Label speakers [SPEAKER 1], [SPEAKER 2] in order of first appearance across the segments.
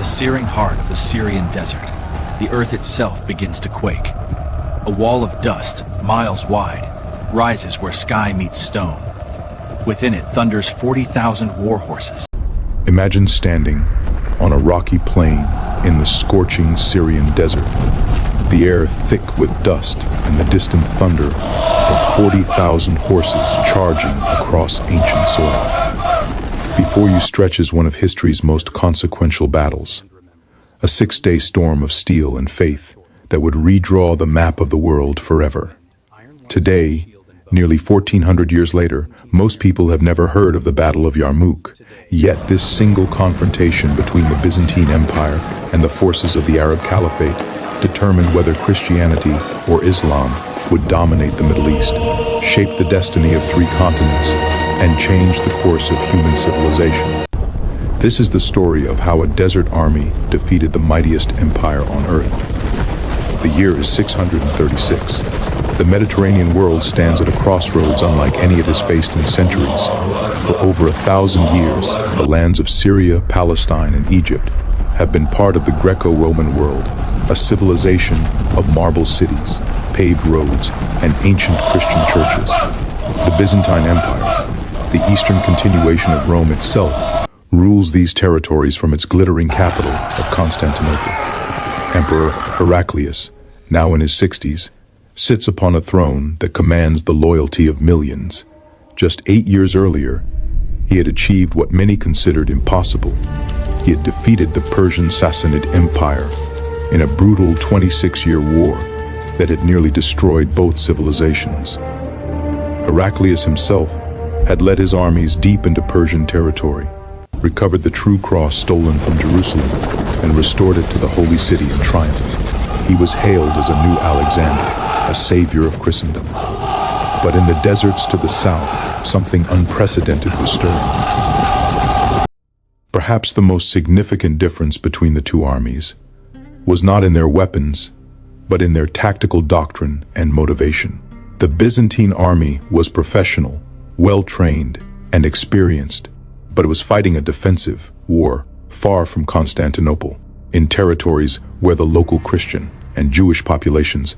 [SPEAKER 1] the searing heart of the Syrian desert, the earth itself begins to quake. A wall of dust, miles wide, rises where sky meets stone. Within it thunders 40,000 war horses.
[SPEAKER 2] Imagine standing on a rocky plain in the scorching Syrian desert, the air thick with dust and the distant thunder of 40,000 horses charging across ancient soil. Before you stretches one of history's most consequential battles, a 6-day storm of steel and faith that would redraw the map of the world forever. Today, nearly 1,400 years later, most people have never heard of the Battle of Yarmouk, yet this single confrontation between the Byzantine Empire and the forces of the Arab Caliphate determined whether Christianity or Islam would dominate the Middle East, shape the destiny of 3 continents, and change the course of human civilization. This is the story of how a desert army defeated the mightiest empire on earth. The year is 636. The Mediterranean world stands at a crossroads unlike any it has faced in centuries. For over 1,000 years, the lands of Syria, Palestine, and Egypt have been part of the Greco-Roman world, a civilization of marble cities, paved roads, and ancient Christian churches. The Byzantine Empire, the eastern continuation of Rome itself, rules these territories from its glittering capital of Constantinople. Emperor Heraclius, now in his 60s, sits upon a throne that commands the loyalty of millions. Just 8 years earlier, he had achieved what many considered impossible. He had defeated the Persian Sassanid Empire in a brutal 26-year war that had nearly destroyed both civilizations. Heraclius himself had led his armies deep into Persian territory, recovered the true cross stolen from Jerusalem, and restored it to the Holy City in triumph. He was hailed as a new Alexander, a savior of Christendom. But in the deserts to the south, something unprecedented was stirring. Perhaps the most significant difference between the two armies was not in their weapons, but in their tactical doctrine and motivation. The Byzantine army was professional, well-trained, and experienced, but it was fighting a defensive war far from Constantinople, in territories where the local Christian and Jewish populations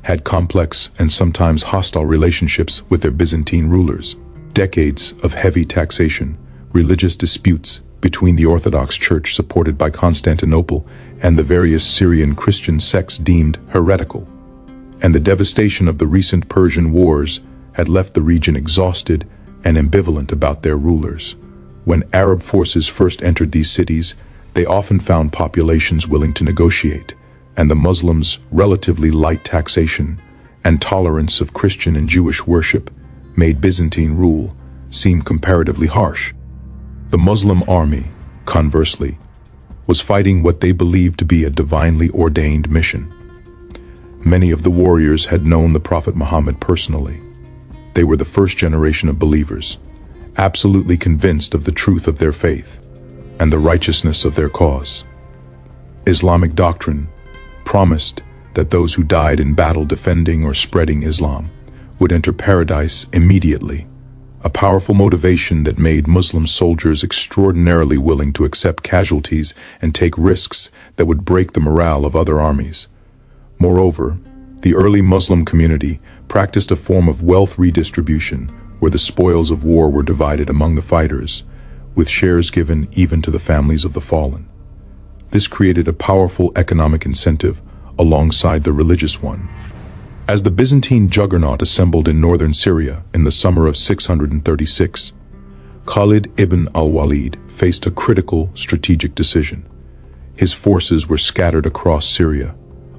[SPEAKER 2] had complex and sometimes hostile relationships with their Byzantine rulers. Decades of heavy taxation, religious disputes between the Orthodox Church supported by Constantinople and the various Syrian Christian sects deemed heretical, and the devastation of the recent Persian wars had left the region exhausted and ambivalent about their rulers. When Arab forces first entered these cities, they often found populations willing to negotiate, and the Muslims' relatively light taxation and tolerance of Christian and Jewish worship made Byzantine rule seem comparatively harsh. The Muslim army, conversely, was fighting what they believed to be a divinely ordained mission. Many of the warriors had known the Prophet Muhammad personally. They were the first generation of believers, absolutely convinced of the truth of their faith and the righteousness of their cause. Islamic doctrine promised that those who died in battle defending or spreading Islam would enter paradise immediately, a powerful motivation that made Muslim soldiers extraordinarily willing to accept casualties and take risks that would break the morale of other armies. Moreover, the early Muslim community practiced a form of wealth redistribution where the spoils of war were divided among the fighters, with shares given even to the families of the fallen. This created a powerful economic incentive alongside the religious one. As the Byzantine juggernaut assembled in northern Syria in the summer of 636, Khalid ibn al-Walid faced a critical strategic decision. His forces were scattered across Syria,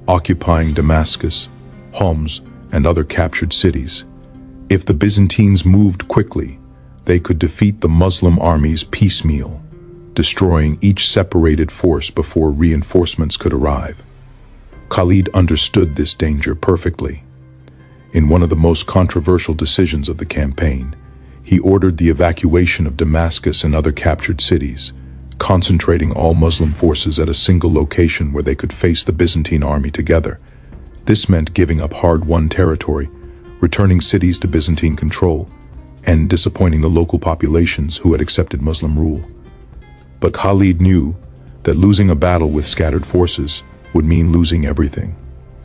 [SPEAKER 2] occupying Damascus, Homs, and other captured cities. If the Byzantines moved quickly, they could defeat the Muslim armies piecemeal, destroying each separated force before reinforcements could arrive. Khalid understood this danger perfectly. In one of the most controversial decisions of the campaign, he ordered the evacuation of Damascus and other captured cities, concentrating all Muslim forces at a single location where they could face the Byzantine army together. This meant giving up hard-won territory, returning cities to Byzantine control, and disappointing the local populations who had accepted Muslim rule. But Khalid knew that losing a battle with scattered forces would mean losing everything.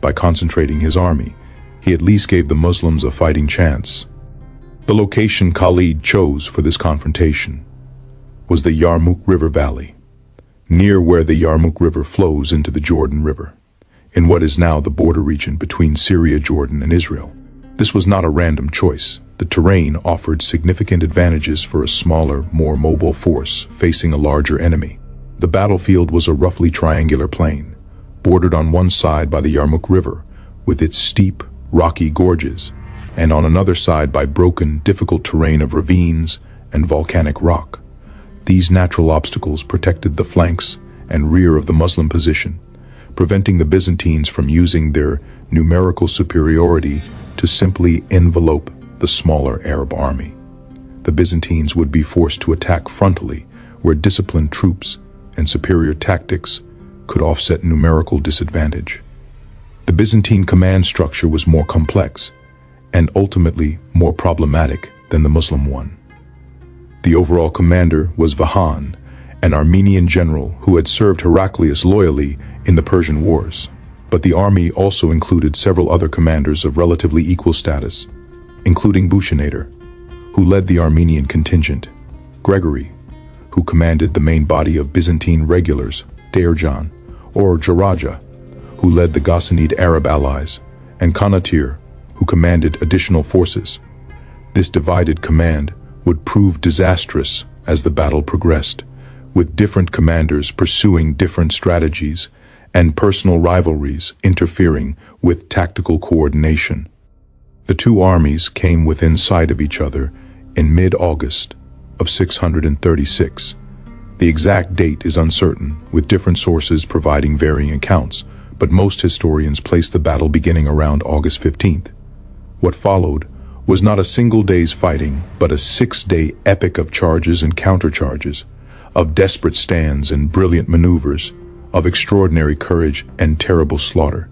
[SPEAKER 2] By concentrating his army, he at least gave the Muslims a fighting chance. The location Khalid chose for this confrontation was the Yarmouk River Valley, near where the Yarmouk River flows into the Jordan River, in what is now the border region between Syria, Jordan, and Israel. This was not a random choice. The terrain offered significant advantages for a smaller, more mobile force facing a larger enemy. The battlefield was a roughly triangular plain, bordered on one side by the Yarmouk River, with its steep, rocky gorges, and on another side by broken, difficult terrain of ravines and volcanic rock. These natural obstacles protected the flanks and rear of the Muslim position, preventing the Byzantines from using their numerical superiority to simply envelope the smaller Arab army. The Byzantines would be forced to attack frontally, where disciplined troops and superior tactics could offset numerical disadvantage. The Byzantine command structure was more complex and ultimately more problematic than the Muslim one. The overall commander was Vahan, an Armenian general who had served Heraclius loyally in the Persian Wars. But the army also included several other commanders of relatively equal status, including Bushinator, who led the Armenian contingent, Gregory, who commanded the main body of Byzantine regulars, Dairjan, or Jaraja, who led the Ghassanid Arab allies, and Kanatir, who commanded additional forces. This divided command would prove disastrous as the battle progressed, with different commanders pursuing different strategies and personal rivalries interfering with tactical coordination. The two armies came within sight of each other in mid-August of 636. The exact date is uncertain, with different sources providing varying accounts, but most historians place the battle beginning around August 15th. What followed was not a single day's fighting, but a 6-day epic of charges and countercharges, of desperate stands and brilliant maneuvers, of extraordinary courage and terrible slaughter.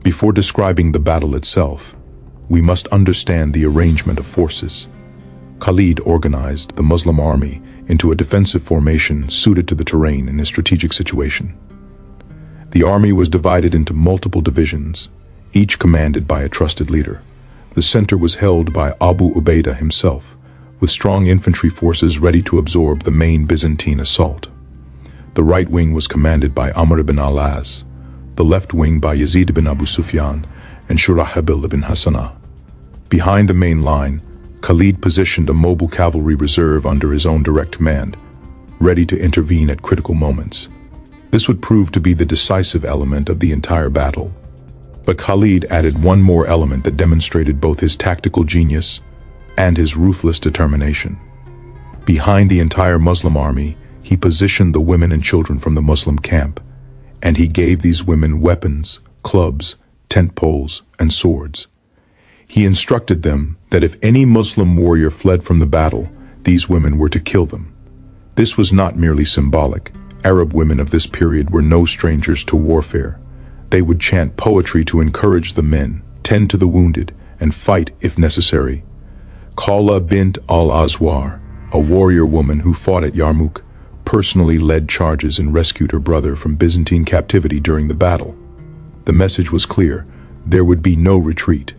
[SPEAKER 2] Before describing the battle itself, we must understand the arrangement of forces. Khalid organized the Muslim army into a defensive formation suited to the terrain in a strategic situation. The army was divided into multiple divisions, each commanded by a trusted leader. The center was held by Abu Ubaidah himself, with strong infantry forces ready to absorb the main Byzantine assault. The right wing was commanded by Amr ibn al-As, the left wing by Yazid ibn Abu Sufyan and Shurahabil ibn Hassanah. Behind the main line, Khalid positioned a mobile cavalry reserve under his own direct command, ready to intervene at critical moments. This would prove to be the decisive element of the entire battle. But Khalid added one more element that demonstrated both his tactical genius and his ruthless determination. Behind the entire Muslim army, he positioned the women and children from the Muslim camp, and he gave these women weapons, clubs, tent poles, and swords. He instructed them that if any Muslim warrior fled from the battle, these women were to kill them. This was not merely symbolic. Arab women of this period were no strangers to warfare. They would chant poetry to encourage the men, tend to the wounded, and fight if necessary. Khala bint al-Azwar, a warrior woman who fought at Yarmouk, personally led charges and rescued her brother from Byzantine captivity during the battle. The message was clear: there would be no retreat.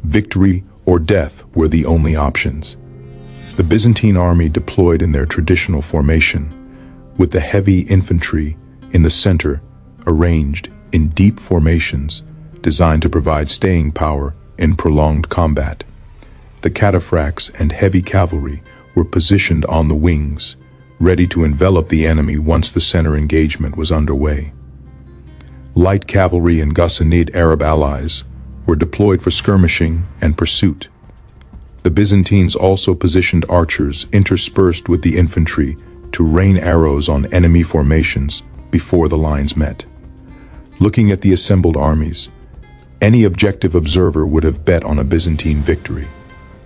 [SPEAKER 2] Victory or death were the only options. The Byzantine army deployed in their traditional formation, with the heavy infantry in the center arranged in deep formations designed to provide staying power in prolonged combat. The cataphracts and heavy cavalry were positioned on the wings, ready to envelop the enemy once the center engagement was underway. Light cavalry and Ghassanid Arab allies were deployed for skirmishing and pursuit. The Byzantines also positioned archers interspersed with the infantry to rain arrows on enemy formations before the lines met. Looking at the assembled armies, any objective observer would have bet on a Byzantine victory.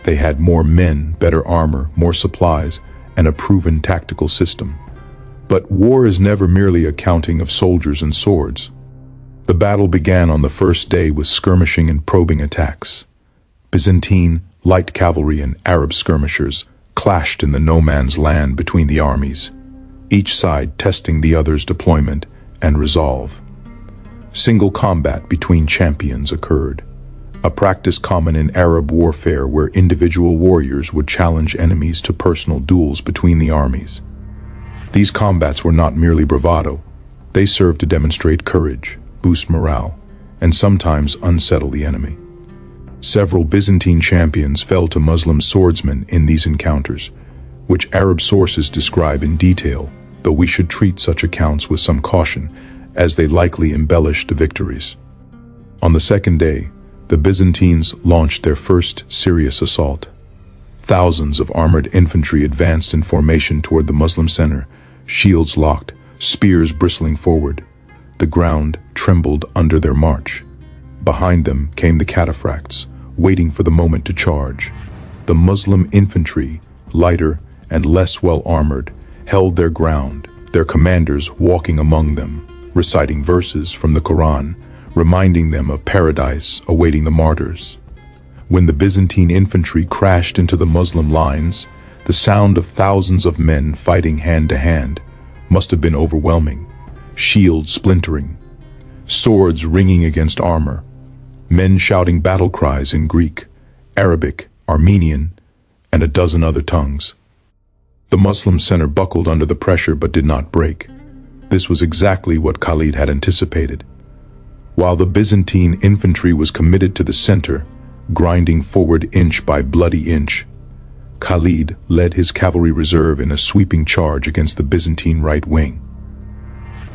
[SPEAKER 2] They had more men, better armor, more supplies, and a proven tactical system. But war is never merely a counting of soldiers and swords. The battle began on the first day with skirmishing and probing attacks. Byzantine, light cavalry, and Arab skirmishers clashed in the no-man's land between the armies. each side testing the other's deployment and resolve. Single combat between champions occurred, a practice common in Arab warfare where individual warriors would challenge enemies to personal duels between the armies. These combats were not merely bravado, they served to demonstrate courage, boost morale, and sometimes unsettle the enemy. Several Byzantine champions fell to Muslim swordsmen in these encounters, which Arab sources describe in detail, though we should treat such accounts with some caution, as they likely embellished the victories. On the second day, the Byzantines launched their first serious assault. Thousands of armored infantry advanced in formation toward the Muslim center, shields locked, spears bristling forward. The ground trembled under their march. Behind them came the cataphracts, waiting for the moment to charge. The Muslim infantry, lighter and less well-armored, held their ground, their commanders walking among them, reciting verses from the Quran, reminding them of paradise awaiting the martyrs. When the Byzantine infantry crashed into the Muslim lines, the sound of thousands of men fighting hand to hand must have been overwhelming. Shields splintering, swords ringing against armor, men shouting battle cries in Greek, Arabic, Armenian, and a dozen other tongues. The Muslim center buckled under the pressure but did not break. This was exactly what Khalid had anticipated. While the Byzantine infantry was committed to the center, grinding forward inch by bloody inch, Khalid led his cavalry reserve in a sweeping charge against the Byzantine right wing.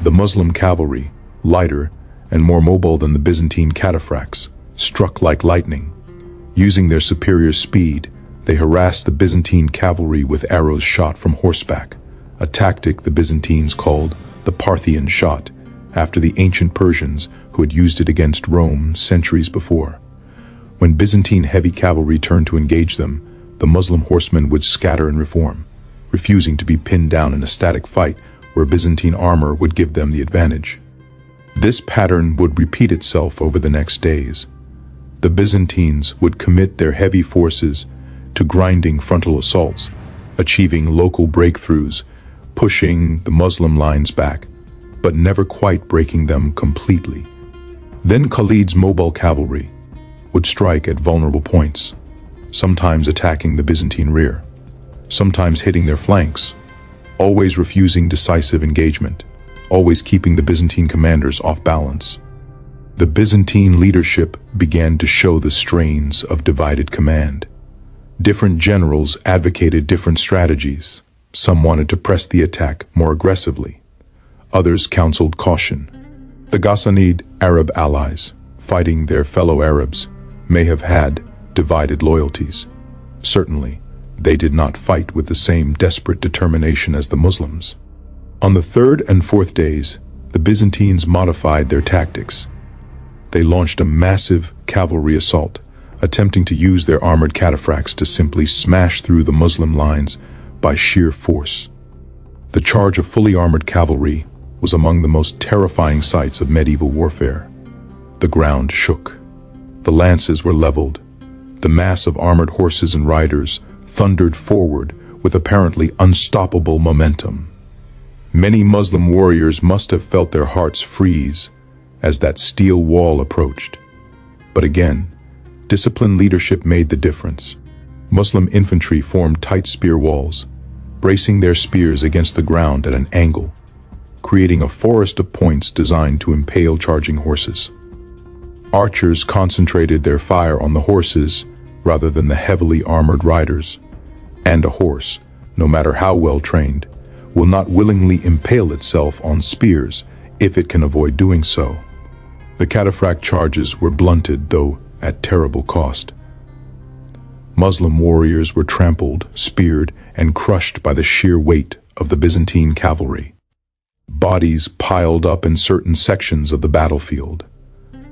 [SPEAKER 2] The Muslim cavalry, lighter and more mobile than the Byzantine cataphracts, struck like lightning. Using their superior speed, they harassed the Byzantine cavalry with arrows shot from horseback, a tactic the Byzantines called the Parthian shot, after the ancient Persians who had used it against Rome centuries before. When Byzantine heavy cavalry turned to engage them, the Muslim horsemen would scatter and reform, refusing to be pinned down in a static fight where Byzantine armor would give them the advantage. This pattern would repeat itself over the next days. The Byzantines would commit their heavy forces to grinding frontal assaults, achieving local breakthroughs, pushing the Muslim lines back, but never quite breaking them completely. Then Khalid's mobile cavalry would strike at vulnerable points, sometimes attacking the Byzantine rear, sometimes hitting their flanks, always refusing decisive engagement, always keeping the Byzantine commanders off balance. The Byzantine leadership began to show the strains of divided command. Different generals advocated different strategies. Some wanted to press the attack more aggressively. Others counseled caution. The Ghassanid Arab allies, fighting their fellow Arabs, may have had divided loyalties. Certainly, they did not fight with the same desperate determination as the Muslims. On the third and fourth days, the Byzantines modified their tactics. They launched a massive cavalry assault, attempting to use their armored cataphracts to simply smash through the Muslim lines by sheer force. The charge of fully armored cavalry was among the most terrifying sights of medieval warfare. The ground shook. The lances were leveled. The mass of armored horses and riders thundered forward with apparently unstoppable momentum. Many Muslim warriors must have felt their hearts freeze as that steel wall approached. But again, disciplined leadership made the difference. Muslim infantry formed tight spear walls, bracing their spears against the ground at an angle, creating a forest of points designed to impale charging horses. Archers concentrated their fire on the horses rather than the heavily armored riders. And a horse, no matter how well trained, will not willingly impale itself on spears if it can avoid doing so. The cataphract charges were blunted, though at terrible cost. Muslim warriors were trampled, speared, and crushed by the sheer weight of the Byzantine cavalry. Bodies piled up in certain sections of the battlefield.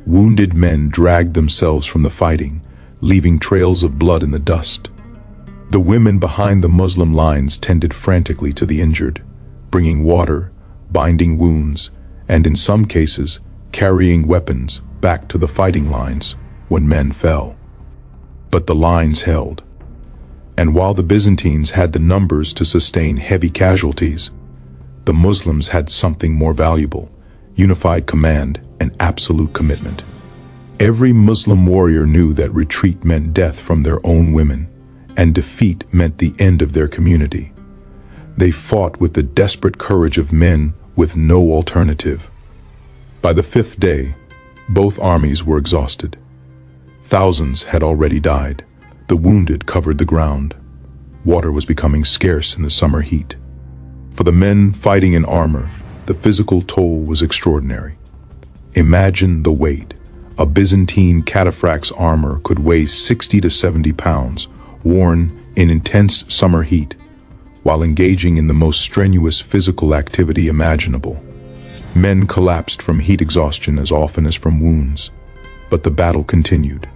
[SPEAKER 2] Wounded men dragged themselves from the fighting, leaving trails of blood in the dust. The women behind the Muslim lines tended frantically to the injured, bringing water, binding wounds, and in some cases, carrying weapons back to the fighting lines when men fell. But the lines held. And while the Byzantines had the numbers to sustain heavy casualties, The Muslims had something more valuable: unified command and absolute commitment. Every Muslim warrior knew that retreat meant death from their own women, and defeat meant the end of their community. They fought with the desperate courage of men with no alternative. By the fifth day, both armies were exhausted. Thousands had already died. The wounded covered the ground. Water was becoming scarce in the summer heat. For the men fighting in armor, the physical toll was extraordinary. Imagine the weight. A Byzantine cataphract's armor could weigh 60 to 70 pounds, worn in intense summer heat, while engaging in the most strenuous physical activity imaginable. Men collapsed from heat exhaustion as often as from wounds, but the battle continued.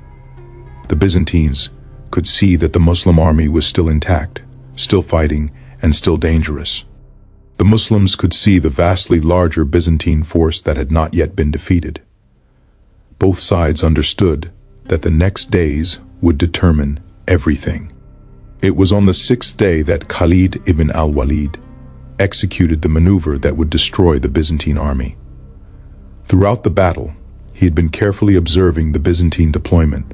[SPEAKER 2] The Byzantines could see that the Muslim army was still intact, still fighting, and still dangerous. The Muslims could see the vastly larger Byzantine force that had not yet been defeated. Both sides understood that the next days would determine everything. It was on the sixth day that Khalid ibn al-Walid executed the maneuver that would destroy the Byzantine army. Throughout the battle, he had been carefully observing the Byzantine deployment,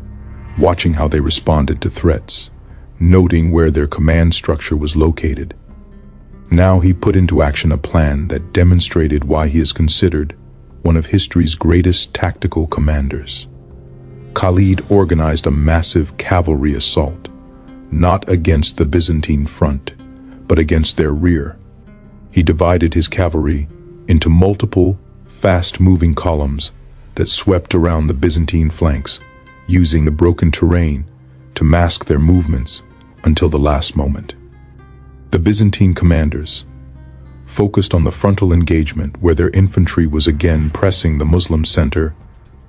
[SPEAKER 2] watching how they responded to threats, noting where their command structure was located. Now he put into action a plan that demonstrated why he is considered one of history's greatest tactical commanders. Khalid organized a massive cavalry assault, not against the Byzantine front, but against their rear. He divided his cavalry into multiple, fast-moving columns that swept around the Byzantine flanks, using the broken terrain to mask their movements until the last moment. The Byzantine commanders, focused on the frontal engagement where their infantry was again pressing the Muslim center,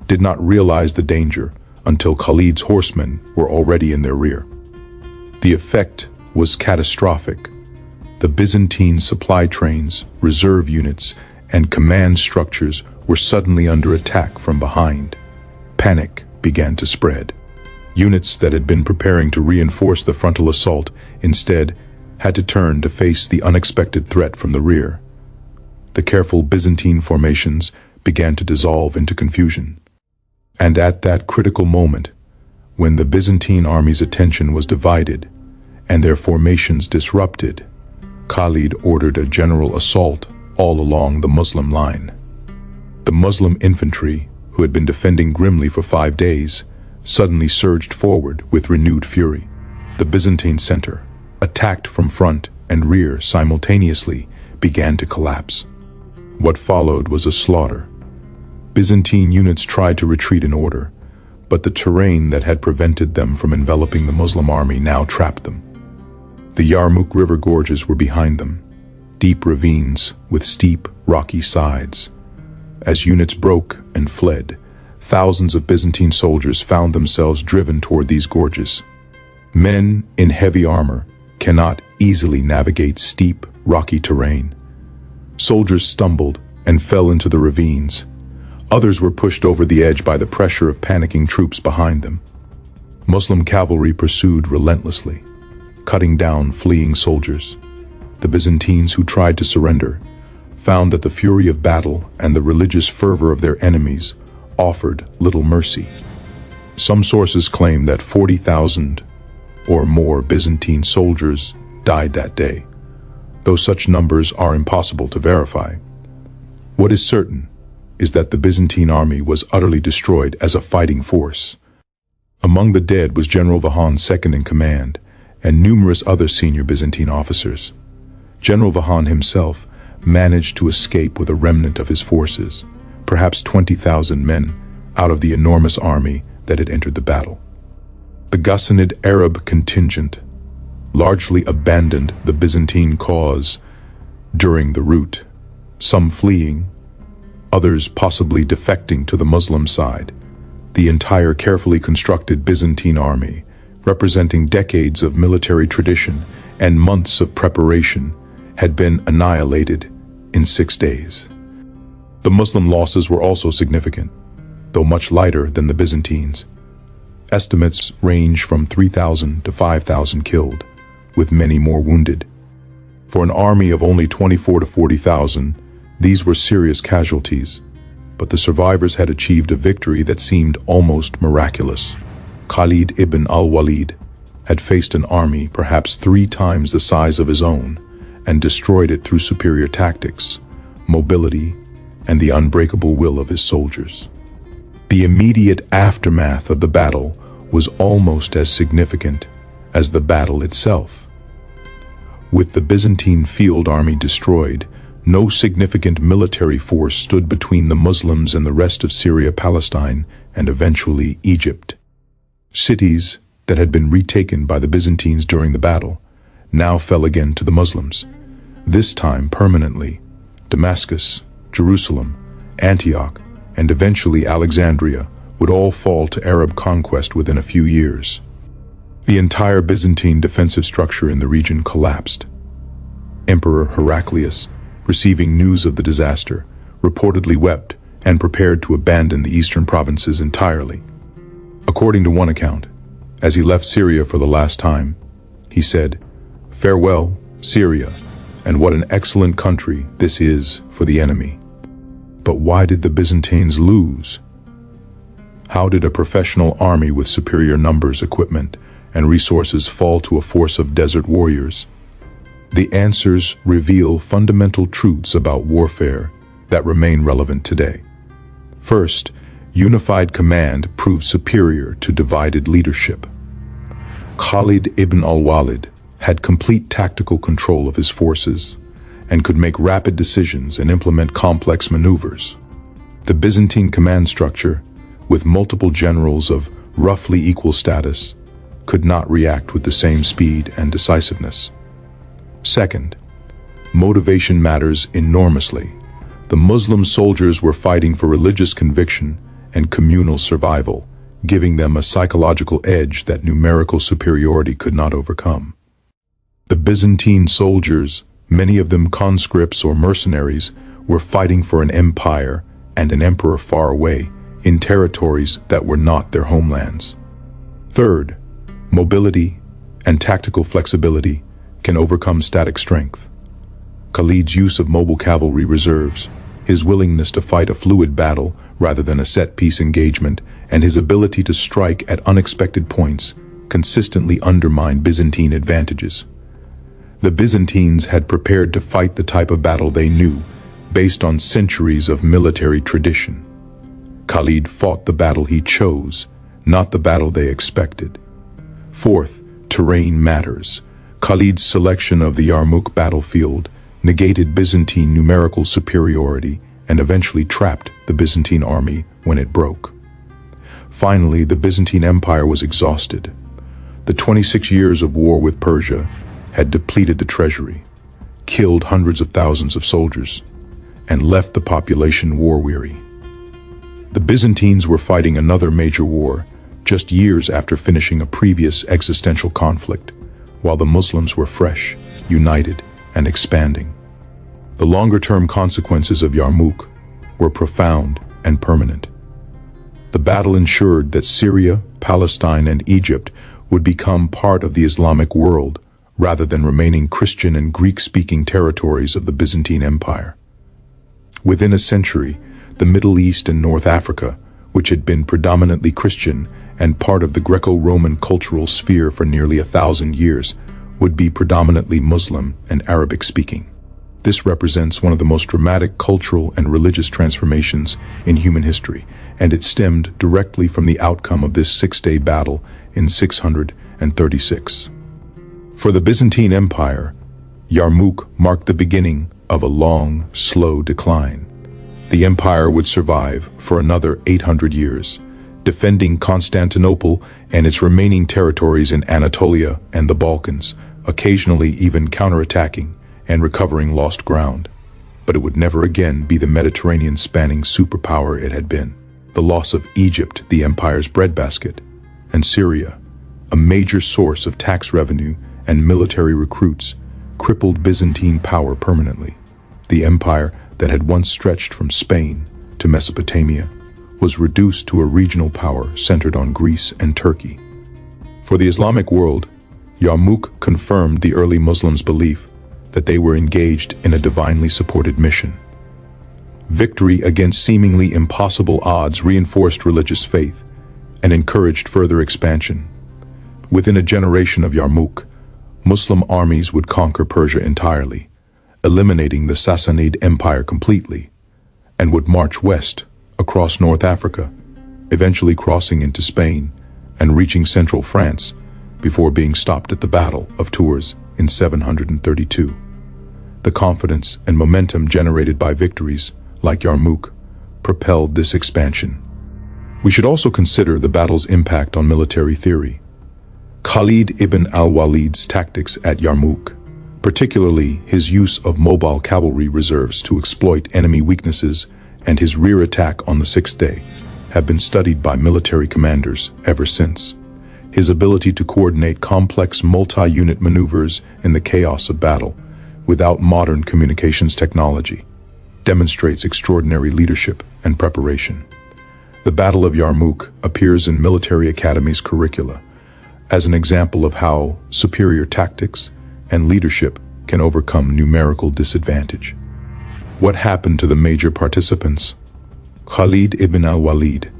[SPEAKER 2] did not realize the danger until Khalid's horsemen were already in their rear. The effect was catastrophic. The Byzantine supply trains, reserve units, and command structures were suddenly under attack from behind. Panic began to spread. Units that had been preparing to reinforce the frontal assault instead had to turn to face the unexpected threat from the rear. The careful Byzantine formations began to dissolve into confusion. And at that critical moment, when the Byzantine army's attention was divided and their formations disrupted, Khalid ordered a general assault all along the Muslim line. The Muslim infantry, who had been defending grimly for 5 days, suddenly surged forward with renewed fury. The Byzantine center, attacked from front and rear simultaneously, began to collapse. What followed was a slaughter. Byzantine units tried to retreat in order, but the terrain that had prevented them from enveloping the Muslim army now trapped them. The Yarmouk River gorges were behind them, deep ravines with steep, rocky sides. As units broke and fled, thousands of Byzantine soldiers found themselves driven toward these gorges. Men in heavy armor cannot easily navigate steep, rocky terrain. Soldiers stumbled and fell into the ravines. Others were pushed over the edge by the pressure of panicking troops behind them. Muslim cavalry pursued relentlessly, cutting down fleeing soldiers. The Byzantines who tried to surrender found that the fury of battle and the religious fervor of their enemies offered little mercy. Some sources claim that 40,000 or more Byzantine soldiers died that day, though such numbers are impossible to verify. What is certain is that the Byzantine army was utterly destroyed as a fighting force. Among the dead was General Vahan's second in command and numerous other senior Byzantine officers. General Vahan himself managed to escape with a remnant of his forces, perhaps 20,000 men, out of the enormous army that had entered the battle. The Ghassanid Arab contingent largely abandoned the Byzantine cause during the rout, some fleeing, others possibly defecting to the Muslim side. The entire carefully constructed Byzantine army, representing decades of military tradition and months of preparation, had been annihilated in 6 days. The Muslim losses were also significant, though much lighter than the Byzantines. Estimates range from 3,000 to 5,000 killed, with many more wounded. For an army of only 24 to 40,000, these were serious casualties, but the survivors had achieved a victory that seemed almost miraculous. Khalid ibn al-Walid had faced an army perhaps 3 times the size of his own and destroyed it through superior tactics, mobility, and the unbreakable will of his soldiers. The immediate aftermath of the battle was almost as significant as the battle itself. With the Byzantine field army destroyed, no significant military force stood between the Muslims and the rest of Syria, Palestine, and eventually Egypt. Cities that had been retaken by the Byzantines during the battle now fell again to the Muslims, this time permanently. Damascus, Jerusalem, Antioch, and eventually Alexandria would all fall to Arab conquest within a few years. The entire Byzantine defensive structure in the region collapsed. Emperor Heraclius, receiving news of the disaster, reportedly wept and prepared to abandon the eastern provinces entirely. According to one account, as he left Syria for the last time, he said, "Farewell, Syria, and what an excellent country this is for the enemy." But why did the Byzantines lose? How did a professional army with superior numbers, equipment, and resources fall to a force of desert warriors? The answers reveal fundamental truths about warfare that remain relevant today. First, unified command proved superior to divided leadership. Khalid ibn al-Walid had complete tactical control of his forces and could make rapid decisions and implement complex maneuvers. The Byzantine command structure, with multiple generals of roughly equal status, could not react with the same speed and decisiveness. Second, motivation matters enormously. The Muslim soldiers were fighting for religious conviction and communal survival, giving them a psychological edge that numerical superiority could not overcome. The Byzantine soldiers, many of them conscripts or mercenaries, were fighting for an empire and an emperor far away, in territories that were not their homelands. Third, mobility and tactical flexibility can overcome static strength. Khalid's use of mobile cavalry reserves, his willingness to fight a fluid battle rather than a set-piece engagement, and his ability to strike at unexpected points consistently undermined Byzantine advantages. The Byzantines had prepared to fight the type of battle they knew, based on centuries of military tradition. Khalid fought the battle he chose, not the battle they expected. Fourth, terrain matters. Khalid's selection of the Yarmouk battlefield negated Byzantine numerical superiority and eventually trapped the Byzantine army when it broke. Finally, the Byzantine Empire was exhausted. The 26 years of war with Persia had depleted the treasury, killed hundreds of thousands of soldiers, and left the population war-weary. The Byzantines were fighting another major war just years after finishing a previous existential conflict, while the Muslims were fresh, united, and expanding. The longer-term consequences of Yarmouk were profound and permanent. The battle ensured that Syria, Palestine, and Egypt would become part of the Islamic world rather than remaining Christian and Greek-speaking territories of the Byzantine Empire. Within a century, the Middle East and North Africa, which had been predominantly Christian and part of the Greco-Roman cultural sphere for nearly 1,000 years, would be predominantly Muslim and Arabic-speaking. This represents one of the most dramatic cultural and religious transformations in human history, and it stemmed directly from the outcome of this 6-day battle in 636. For the Byzantine Empire, Yarmouk marked the beginning of a long, slow decline. The empire would survive for another 800 years, defending Constantinople and its remaining territories in Anatolia and the Balkans, occasionally even counterattacking and recovering lost ground. But it would never again be the Mediterranean-spanning superpower it had been. The loss of Egypt, the empire's breadbasket, and Syria, a major source of tax revenue and military recruits, crippled Byzantine power permanently. The empire that had once stretched from Spain to Mesopotamia was reduced to a regional power centered on Greece and Turkey. For the Islamic world, Yarmouk confirmed the early Muslims' belief that they were engaged in a divinely supported mission. Victory against seemingly impossible odds reinforced religious faith and encouraged further expansion. Within a generation of Yarmouk, Muslim armies would conquer Persia entirely, eliminating the Sassanid Empire completely, and would march west across North Africa, eventually crossing into Spain and reaching central France before being stopped at the Battle of Tours in 732. The confidence and momentum generated by victories like Yarmouk propelled this expansion. We should also consider the battle's impact on military theory. Khalid ibn al-Walid's tactics at Yarmouk, particularly his use of mobile cavalry reserves to exploit enemy weaknesses and his rear attack on the sixth day, have been studied by military commanders ever since. His ability to coordinate complex multi-unit maneuvers in the chaos of battle without modern communications technology demonstrates extraordinary leadership and preparation. The Battle of Yarmouk appears in military academies' curricula as an example of how superior tactics and leadership can overcome numerical disadvantage. What happened to the major participants? Khalid ibn al-Walid,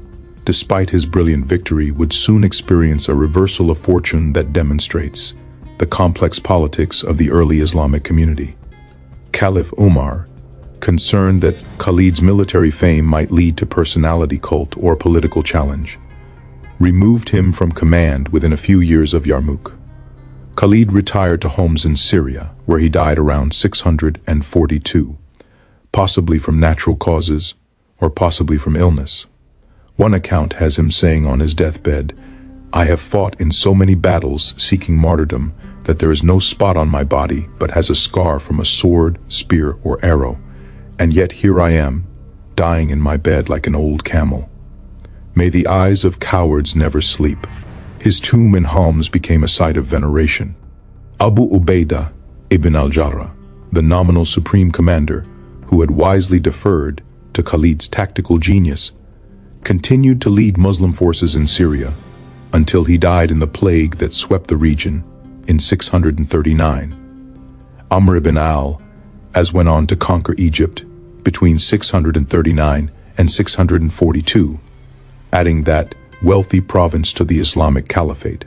[SPEAKER 2] despite his brilliant victory, would soon experience a reversal of fortune that demonstrates the complex politics of the early Islamic community. Caliph Umar, concerned that Khalid's military fame might lead to personality cult or political challenge, removed him from command within a few years of Yarmouk. Khalid retired to Homs in Syria, where he died around 642, possibly from natural causes or possibly from illness. One account has him saying on his deathbed, "I have fought in so many battles seeking martyrdom that there is no spot on my body but has a scar from a sword, spear, or arrow, and yet here I am, dying in my bed like an old camel." May the eyes of cowards never sleep. His tomb in Homs became a site of veneration. Abu Ubaidah ibn al-Jarrah, the nominal supreme commander, who had wisely deferred to Khalid's tactical genius, continued to lead Muslim forces in Syria until he died in the plague that swept the region in 639. Amr ibn al-As went on to conquer Egypt between 639 and 642, adding that wealthy province to the Islamic Caliphate.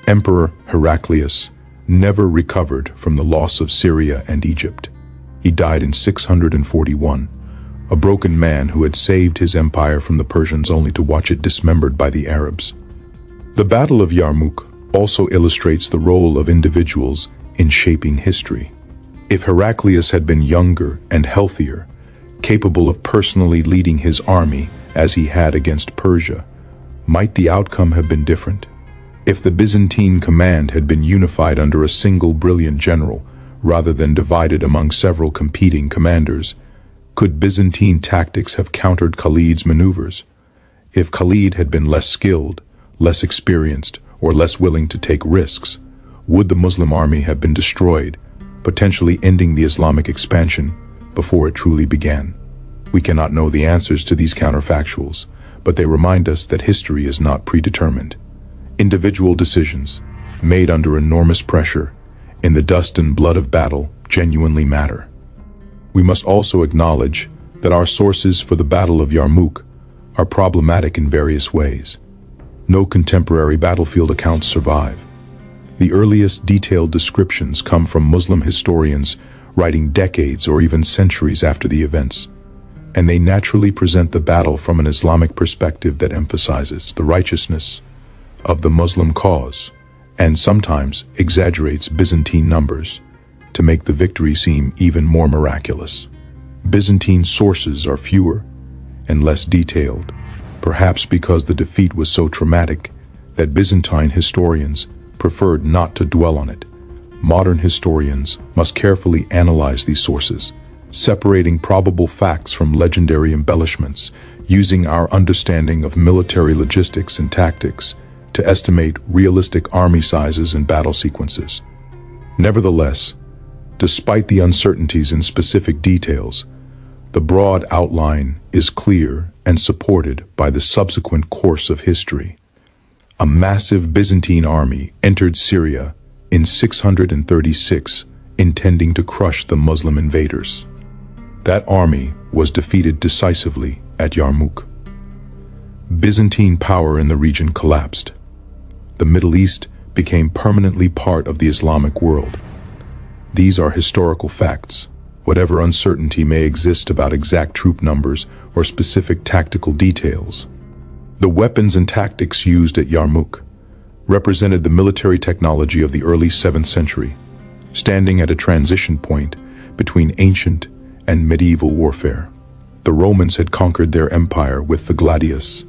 [SPEAKER 2] Emperor Heraclius never recovered from the loss of Syria and Egypt. He died in 641, a broken man who had saved his empire from the Persians only to watch it dismembered by the Arabs. The Battle of Yarmouk also illustrates the role of individuals in shaping history. If Heraclius had been younger and healthier, capable of personally leading his army as he had against Persia, might the outcome have been different? If the Byzantine command had been unified under a single brilliant general, rather than divided among several competing commanders, could Byzantine tactics have countered Khalid's maneuvers? If Khalid had been less skilled, less experienced, or less willing to take risks, would the Muslim army have been destroyed, potentially ending the Islamic expansion before it truly began? We cannot know the answers to these counterfactuals, but they remind us that history is not predetermined. Individual decisions, made under enormous pressure, in the dust and blood of battle, genuinely matter. We must also acknowledge that our sources for the Battle of Yarmouk are problematic in various ways. No contemporary battlefield accounts survive. The earliest detailed descriptions come from Muslim historians writing decades or even centuries after the events, and they naturally present the battle from an Islamic perspective that emphasizes the righteousness of the Muslim cause and sometimes exaggerates Byzantine numbers to make the victory seem even more miraculous. Byzantine sources are fewer and less detailed, perhaps because the defeat was so traumatic that Byzantine historians preferred not to dwell on it. Modern historians must carefully analyze these sources, separating probable facts from legendary embellishments, using our understanding of military logistics and tactics to estimate realistic army sizes and battle sequences. Nevertheless, despite the uncertainties in specific details, the broad outline is clear and supported by the subsequent course of history. A massive Byzantine army entered Syria in 636 intending to crush the Muslim invaders. That army was defeated decisively at Yarmouk. Byzantine power in the region collapsed. The Middle East became permanently part of the Islamic world. These are historical facts, whatever uncertainty may exist about exact troop numbers or specific tactical details. The weapons and tactics used at Yarmouk represented the military technology of the early 7th century, standing at a transition point between ancient and medieval warfare. The Romans had conquered their empire with the gladius,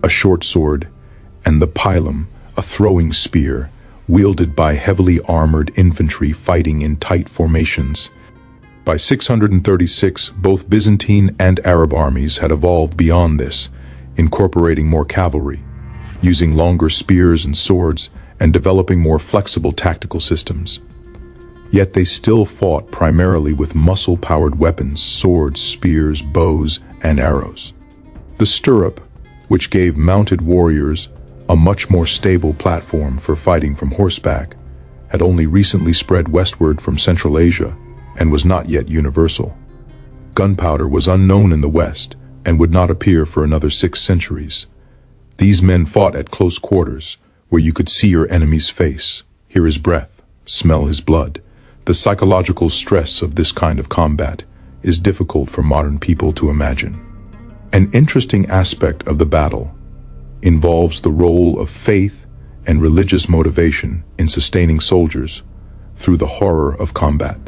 [SPEAKER 2] a short sword, and the pilum, a throwing spear, wielded by heavily armored infantry fighting in tight formations. By 636, both Byzantine and Arab armies had evolved beyond this, incorporating more cavalry, using longer spears and swords, and developing more flexible tactical systems. Yet they still fought primarily with muscle-powered weapons, swords, spears, bows, and arrows. The stirrup, which gave mounted warriors a much more stable platform for fighting from horseback, had only recently spread westward from Central Asia and was not yet universal. Gunpowder was unknown in the West and would not appear for another 6 centuries. These men fought at close quarters, where you could see your enemy's face, hear his breath, smell his blood. The psychological stress of this kind of combat is difficult for modern people to imagine. An interesting aspect of the battle involves the role of faith and religious motivation in sustaining soldiers through the horror of combat.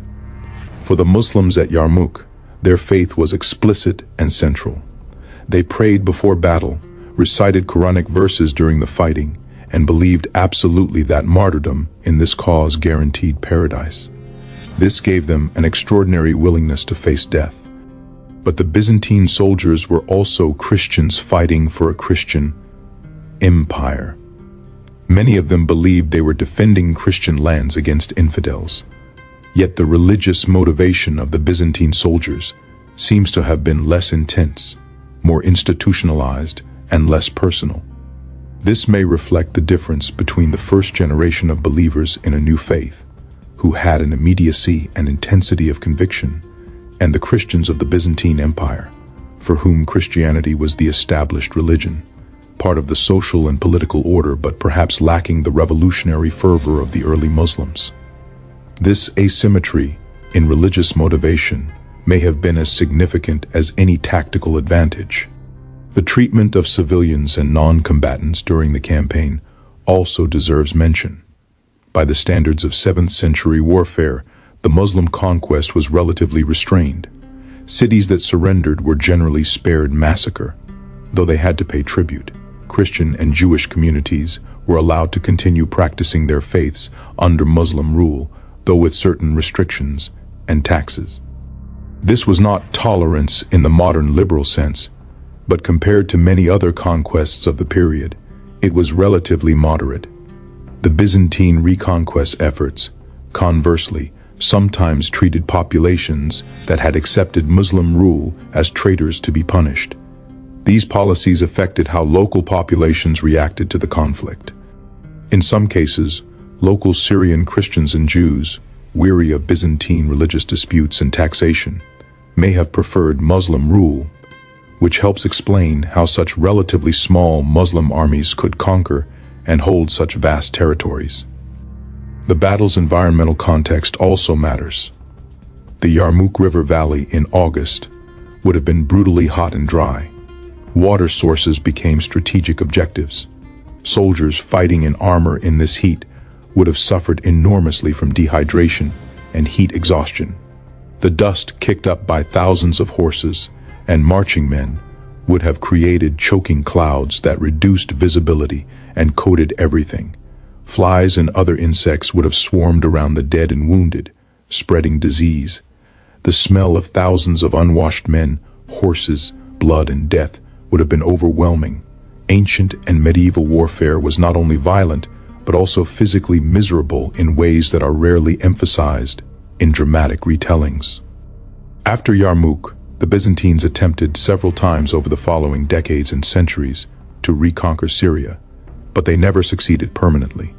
[SPEAKER 2] For the Muslims at Yarmouk, their faith was explicit and central. They prayed before battle, recited Quranic verses during the fighting, and believed absolutely that martyrdom in this cause guaranteed paradise. This gave them an extraordinary willingness to face death. But the Byzantine soldiers were also Christians fighting for a Christian empire. Many of them believed they were defending Christian lands against infidels. Yet the religious motivation of the Byzantine soldiers seems to have been less intense, more institutionalized, and less personal. This may reflect the difference between the first generation of believers in a new faith, who had an immediacy and intensity of conviction, and the Christians of the Byzantine Empire, for whom Christianity was the established religion, part of the social and political order but perhaps lacking the revolutionary fervor of the early Muslims. This asymmetry in religious motivation may have been as significant as any tactical advantage. The treatment of civilians and non-combatants during the campaign also deserves mention. By the standards of 7th century warfare, the Muslim conquest was relatively restrained. Cities that surrendered were generally spared massacre, though they had to pay tribute. Christian and Jewish communities were allowed to continue practicing their faiths under Muslim rule, though with certain restrictions and taxes. This was not tolerance in the modern liberal sense, but compared to many other conquests of the period, it was relatively moderate. The Byzantine reconquest efforts, conversely, sometimes treated populations that had accepted Muslim rule as traitors to be punished. These policies affected how local populations reacted to the conflict. In some cases, local Syrian Christians and Jews, weary of Byzantine religious disputes and taxation, may have preferred Muslim rule, which helps explain how such relatively small Muslim armies could conquer and hold such vast territories. The battle's environmental context also matters. The Yarmouk River Valley in August would have been brutally hot and dry. Water sources became strategic objectives. Soldiers fighting in armor in this heat would have suffered enormously from dehydration and heat exhaustion. The dust kicked up by thousands of horses and marching men would have created choking clouds that reduced visibility and coated everything. Flies and other insects would have swarmed around the dead and wounded, spreading disease. The smell of thousands of unwashed men, horses, blood, and death would have been overwhelming. Ancient and medieval warfare was not only violent, but also physically miserable in ways that are rarely emphasized in dramatic retellings. After Yarmouk, the Byzantines attempted several times over the following decades and centuries to reconquer Syria, but they never succeeded permanently.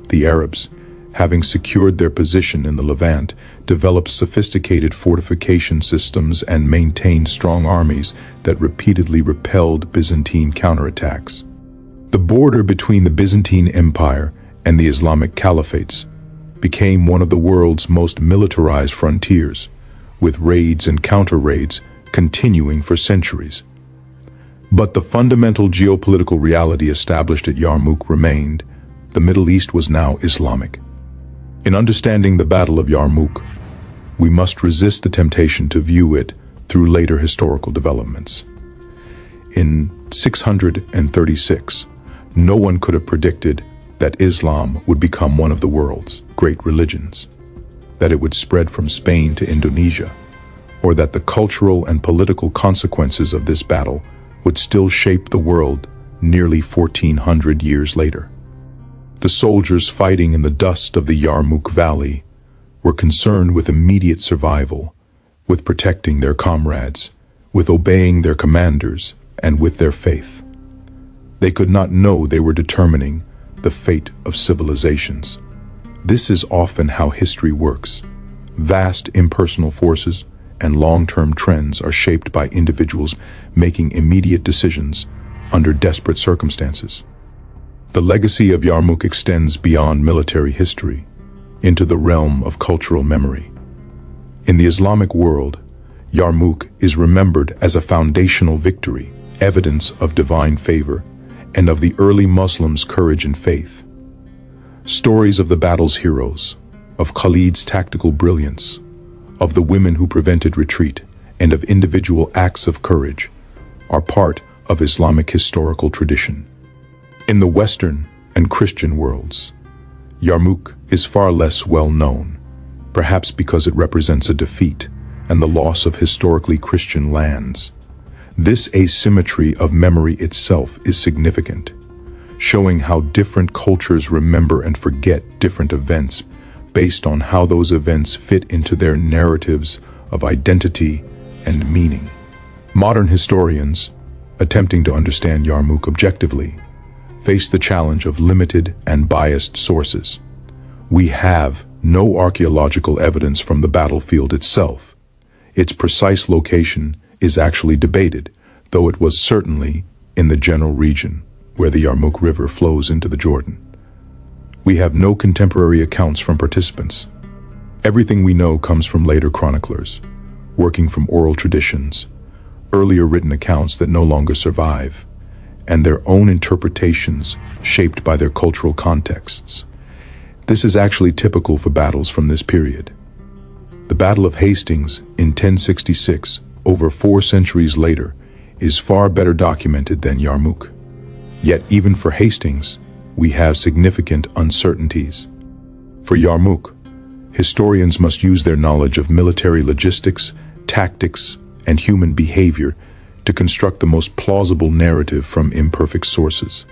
[SPEAKER 2] The Arabs, having secured their position in the Levant, developed sophisticated fortification systems and maintained strong armies that repeatedly repelled Byzantine counterattacks. The border between the Byzantine Empire and the Islamic Caliphates became one of the world's most militarized frontiers, with raids and counter-raids continuing for centuries. But the fundamental geopolitical reality established at Yarmouk remained. The Middle East was now Islamic. In understanding the Battle of Yarmouk, we must resist the temptation to view it through later historical developments. In 636, no one could have predicted that Islam would become one of the world's great religions, that it would spread from Spain to Indonesia, or that the cultural and political consequences of this battle would still shape the world nearly 1400 years later. The soldiers fighting in the dust of the Yarmouk Valley were concerned with immediate survival, with protecting their comrades, with obeying their commanders, and with their faith. They could not know they were determining the fate of civilizations. This is often how history works. Vast impersonal forces and long-term trends are shaped by individuals making immediate decisions under desperate circumstances. The legacy of Yarmouk extends beyond military history into the realm of cultural memory. In the Islamic world, Yarmouk is remembered as a foundational victory, evidence of divine favor, and of the early Muslims' courage and faith. Stories of the battle's heroes, of Khalid's tactical brilliance, of the women who prevented retreat, and of individual acts of courage, are part of Islamic historical tradition. In the Western and Christian worlds, Yarmouk is far less well known, perhaps because it represents a defeat and the loss of historically Christian lands. This asymmetry of memory itself is significant, showing how different cultures remember and forget different events based on how those events fit into their narratives of identity and meaning. Modern historians, attempting to understand Yarmouk objectively, face the challenge of limited and biased sources. We have no archaeological evidence from the battlefield itself. Its precise location is actually debated, though it was certainly in the general region where the Yarmouk River flows into the Jordan. We have no contemporary accounts from participants. Everything we know comes from later chroniclers, working from oral traditions, earlier written accounts that no longer survive, and their own interpretations shaped by their cultural contexts. This is actually typical for battles from this period. The Battle of Hastings in 1066, over 4 centuries later, is far better documented than Yarmouk. Yet even for Hastings, we have significant uncertainties. For Yarmouk, historians must use their knowledge of military logistics, tactics, and human behavior to construct the most plausible narrative from imperfect sources.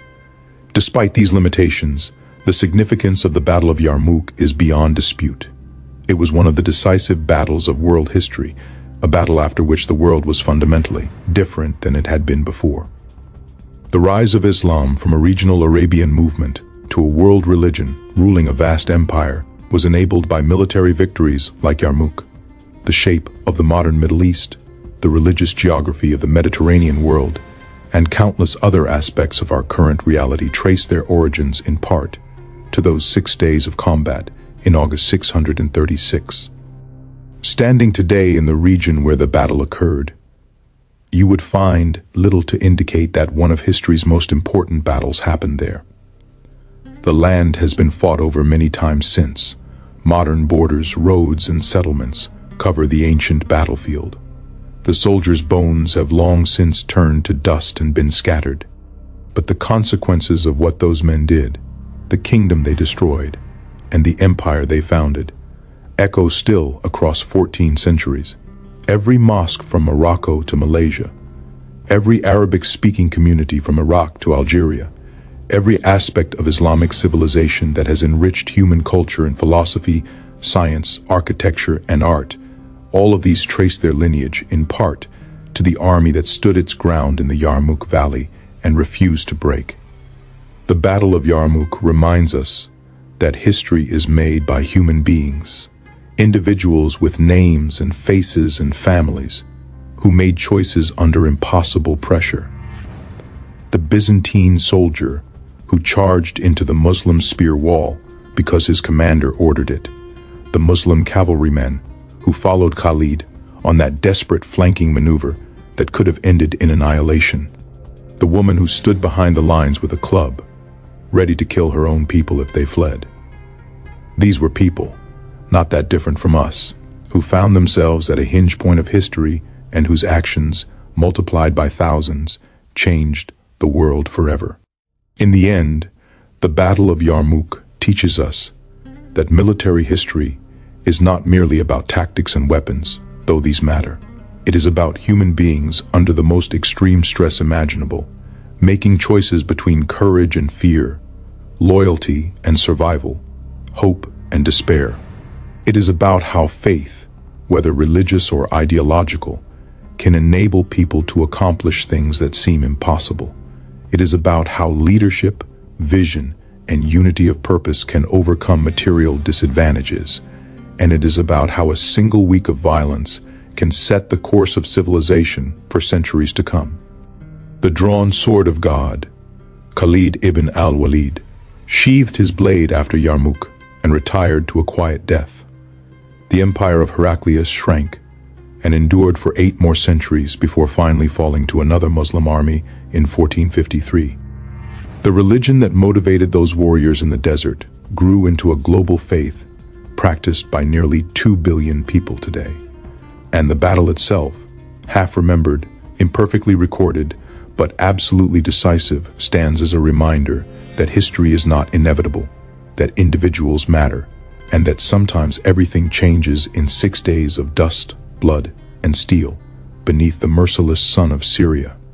[SPEAKER 2] Despite these limitations, the significance of the Battle of Yarmouk is beyond dispute. It was one of the decisive battles of world history, a battle after which the world was fundamentally different than it had been before. The rise of Islam from a regional Arabian movement to a world religion ruling a vast empire was enabled by military victories like Yarmouk. The shape of the modern Middle East, the religious geography of the Mediterranean world, and countless other aspects of our current reality trace their origins in part to those 6 days of combat in August 636. Standing today in the region where the battle occurred, you would find little to indicate that one of history's most important battles happened there. The land has been fought over many times since. Modern borders, roads, and settlements cover the ancient battlefield. The soldiers' bones have long since turned to dust and been scattered. But the consequences of what those men did, the kingdom they destroyed, and the empire they founded, echo still across 14 centuries. Every mosque from Morocco to Malaysia, every Arabic-speaking community from Iraq to Algeria, every aspect of Islamic civilization that has enriched human culture in philosophy, science, architecture, and art, all of these trace their lineage, in part, to the army that stood its ground in the Yarmouk Valley and refused to break. The Battle of Yarmouk reminds us that history is made by human beings, individuals with names and faces and families, who made choices under impossible pressure. The Byzantine soldier who charged into the Muslim spear wall because his commander ordered it. The Muslim cavalrymen who followed Khalid on that desperate flanking maneuver that could have ended in annihilation. The woman who stood behind the lines with a club, ready to kill her own people if they fled. These were people, not that different from us, who found themselves at a hinge point of history and whose actions, multiplied by thousands, changed the world forever. In the end, the Battle of Yarmouk teaches us that military history is not merely about tactics and weapons, though these matter. It is about human beings under the most extreme stress imaginable, making choices between courage and fear, loyalty and survival, hope and despair. It is about how faith, whether religious or ideological, can enable people to accomplish things that seem impossible. It is about how leadership, vision, and unity of purpose can overcome material disadvantages. And it is about how a single week of violence can set the course of civilization for centuries to come. The drawn sword of God, Khalid ibn al-Walid, sheathed his blade after Yarmouk and retired to a quiet death. The empire of Heraclius shrank and endured for 8 more centuries before finally falling to another Muslim army in 1453. The religion that motivated those warriors in the desert grew into a global faith practiced by nearly 2 billion people today. And the battle itself, half remembered, imperfectly recorded, but absolutely decisive, stands as a reminder that history is not inevitable, that individuals matter, and that sometimes everything changes in 6 days of dust, blood, and steel beneath the merciless sun of Syria.